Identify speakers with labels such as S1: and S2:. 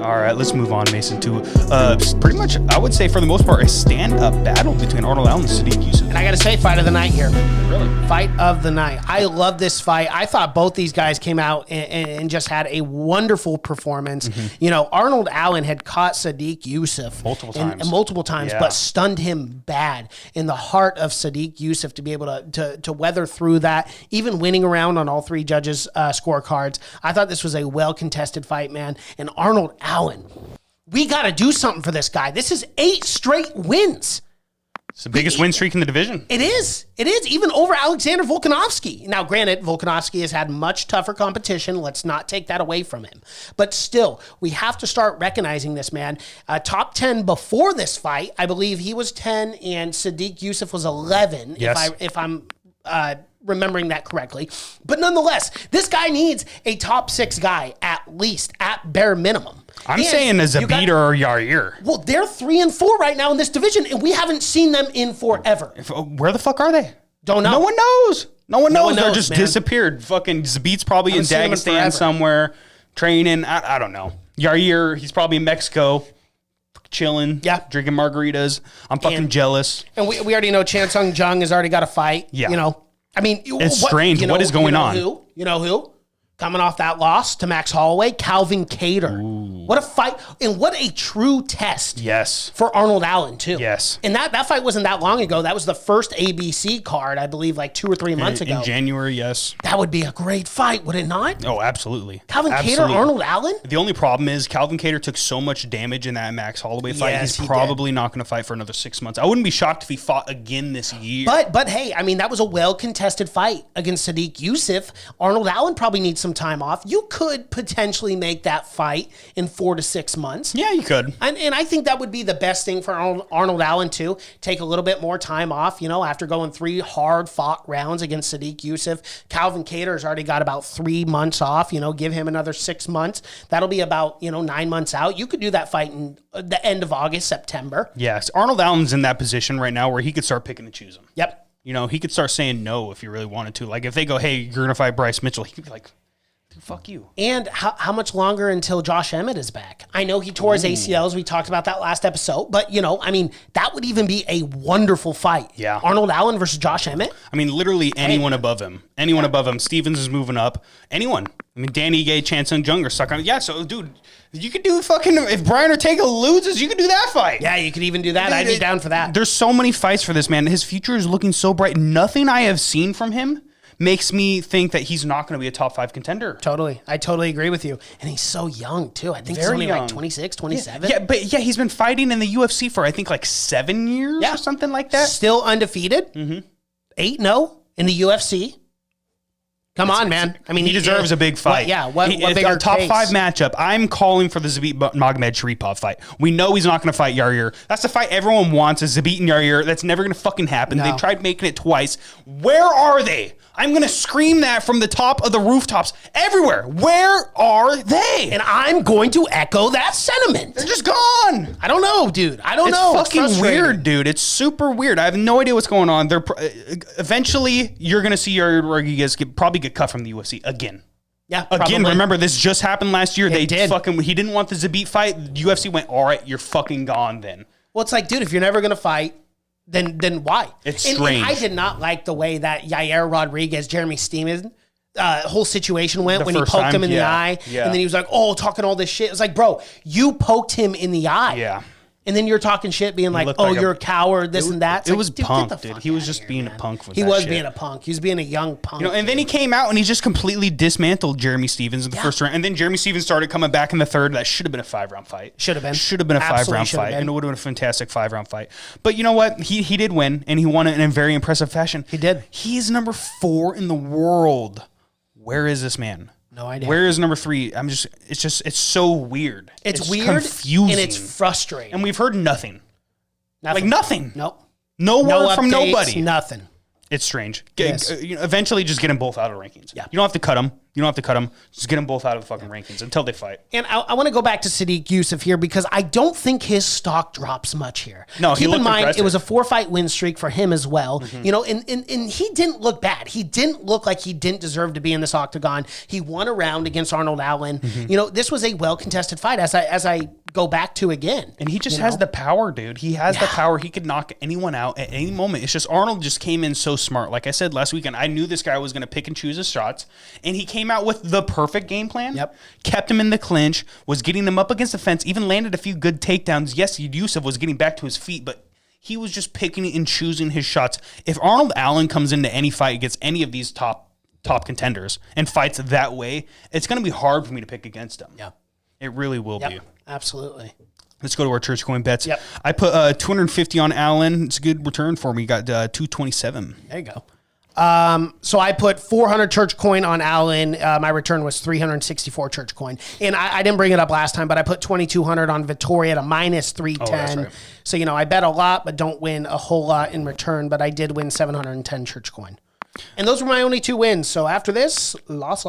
S1: All right, let's move on, Mason, to pretty much, I would say, for the most part, a stand-up battle between Arnold Allen and Sodiq Yusuff.
S2: And I got to say, fight of the night here.
S1: Really?
S2: Fight of the night. I love this fight. I thought both these guys came out and just had a wonderful performance. Mm-hmm. You know, Arnold Allen had caught Sodiq Yusuff multiple times, but stunned him bad. In the heart of Sodiq Yusuff to be able to weather through that, even winning around on all three judges' scorecards. I thought this was a well-contested fight, man. And Arnold Allen, we got to do something for this guy. This is 8 straight wins.
S1: It's the biggest win streak in the division.
S2: It is. It is, even over Alexander Volkanovski. Now, granted, Volkanovski has had much tougher competition. Let's not take that away from him. But still, we have to start recognizing this man. Top 10 before this fight, I believe he was 10 and Sodiq Yusuff was 11,
S1: yes.
S2: if I'm remembering that correctly. But nonetheless, this guy needs a top 6 guy, at least, at bare minimum.
S1: I'm saying as a beater or Yair.
S2: Well, they're 3 and 4 right now in this division, and we haven't seen them in forever.
S1: Where the fuck are they?
S2: Don't know.
S1: No one knows. No one knows. They're just
S2: man.
S1: Disappeared. Fucking Zabit's probably in Dagestan somewhere, training. I don't know. Yair, he's probably in Mexico, chilling, drinking margaritas. I'm fucking jealous.
S2: And we already know Chan Sung Jung has already got a fight. Yeah. You know, I mean,
S1: it's strange. What is going on?
S2: You know who? Coming off that loss to Max Holloway, Calvin Kattar.
S1: Ooh.
S2: What a fight, and what a true test.
S1: Yes.
S2: For Arnold Allen, too.
S1: Yes.
S2: And that fight wasn't that long ago. That was the first ABC card, I believe, like 2 or 3 months ago.
S1: In January, yes.
S2: That would be a great fight, would it not?
S1: Oh, absolutely.
S2: Calvin Kattar, Arnold Allen?
S1: The only problem is Calvin Kattar took so much damage in that Max Holloway fight.
S2: Yes,
S1: he's probably not going to fight for another 6 months. I wouldn't be shocked if he fought again this year.
S2: But hey, I mean, that was a well-contested fight against Sodiq Yusuff. Arnold Allen probably needs some time off. You could potentially make that fight in 4 to 6 months.
S1: Yeah, you could.
S2: And I think that would be the best thing for Arnold Allen, too. Take a little bit more time off, you know, after going 3 hard-fought rounds against Sodiq Yusuff. Calvin Kattar's already got about 3 months off, you know, give him another 6 months. That'll be about, 9 months out. You could do that fight in the end of August, September.
S1: Yes, Arnold Allen's in that position right now where he could start picking and choosing.
S2: Yep.
S1: You know, he could start saying no if he really wanted to. Like, if they go, hey, you're going to fight Bryce Mitchell, he could be like, fuck you.
S2: And how much longer until Josh Emmett is back? I know he tore his ACLs. We talked about that last episode. But, that would even be a wonderful fight.
S1: Yeah.
S2: Arnold Allen versus Josh Emmett?
S1: I mean, literally anyone above him. Anyone above him. Stevens is moving up. Anyone. I mean, Danny Gay, Chan Sung Jung are stuck on it. Yeah, so, dude, you could do fucking... If Brian Ortega loses, you could do that fight.
S2: Yeah, you could even do that. I'd be down for that.
S1: There's so many fights for this man. His future is looking so bright. Nothing I have seen from him makes me think that he's not going to be a top 5 contender.
S2: Totally. I totally agree with you. And he's so young, too. I think he's only like 26, 27.
S1: Yeah, but he's been fighting in the UFC for, I think, like 7 years or something like that.
S2: Still undefeated. 8-0 in the UFC. Come on, man. I mean,
S1: he deserves a big fight.
S2: What bigger
S1: top
S2: case?
S1: 5 matchup. I'm calling for the Zabit Magomed Sharipov fight. We know he's not going to fight Yair. That's the fight everyone wants, is Zabit and Yair. That's never going to fucking happen.
S2: No.
S1: They've tried making it twice. Where are they? I'm going to scream that from the top of the rooftops everywhere. Where are they?
S2: And I'm going to echo that sentiment.
S1: They're just gone.
S2: I don't know, dude. I don't know.
S1: It's fucking weird, dude. It's super weird. I have no idea what's going on. Eventually, you're going to see Yair Rodriguez probably get cut from the UFC again.
S2: Yeah,
S1: again,
S2: probably.
S1: Remember, this just happened last year.
S2: He did.
S1: He didn't want the Zabit fight. UFC went, all right, you're fucking gone then.
S2: Well, it's like, dude, if you're never going to fight, then why?
S1: It's strange.
S2: And I did not like the way that Yair Rodriguez, Jeremy Stephens, whole situation went when he poked him in the eye. Yeah. And then he was like, talking all this shit. It's like, bro, you poked him in the eye.
S1: Yeah.
S2: And then you're talking shit, being like, you're a coward, this and that.
S1: It was punk, dude. He was just being a punk.
S2: He was being a punk. He was being a young punk.
S1: And then he came out and he just completely dismantled Jeremy Stephens in the first round. And then Jeremy Stephens started coming back in the third. That should have been a 5-round fight.
S2: Should have been.
S1: Should have been a 5-round fight. And it would have been a fantastic 5-round fight. But you know what? He did win, and he won it in a very impressive fashion.
S2: He did.
S1: He's number 4 in the world. Where is this man?
S2: No idea.
S1: Where is number 3? It's so weird.
S2: It's weird,
S1: confusing,
S2: and it's frustrating.
S1: And we've heard nothing. Like nothing.
S2: Nope.
S1: No word
S2: updates,
S1: from nobody.
S2: Nothing.
S1: It's strange.
S2: Yes.
S1: Eventually, just get them both out of rankings. Yeah. You don't have to cut them. Just get them both out of the fucking rankings until they fight.
S2: And I want to go back to Sodiq Yusuff here because I don't think his stock drops much here.
S1: No,
S2: Keep in mind,
S1: impressive.
S2: it was a 4-fight win streak for him as well. You know, and he didn't look bad. He didn't look like he didn't deserve to be in this octagon. He won a round against Arnold Allen. You know, this was a well-contested fight as I go back to again.
S1: And he just has the power, dude. He has the power. He could knock anyone out at any moment. It's just Arnold just came in so smart. Like I said last weekend, I knew this guy was going to pick and choose his shots, and he came out with the perfect game plan.
S2: Yep.
S1: Kept him in the clinch, was getting him up against the fence, even landed a few good takedowns. Yes, Yusuff was getting back to his feet, but he was just picking and choosing his shots. If Arnold Allen comes into any fight against any of these top contenders and fights that way, it's going to be hard for me to pick against him.
S2: Yeah.
S1: It really will be.
S2: Absolutely.
S1: Let's go to our church coin bets.
S2: Yep.
S1: I put 250 on Allen. It's a good return for me. You got 227.
S2: There you go. So I put 400 church coin on Allen. My return was 364 church coin. And I didn't bring it up last time, but I put 2,200 on Vittoria at a minus 310.
S1: Oh, that's right.
S2: So, you know, I bet a lot, but don't win a whole lot in return. But I did win 710 church coin. And those were my only 2 wins. So after this, loss.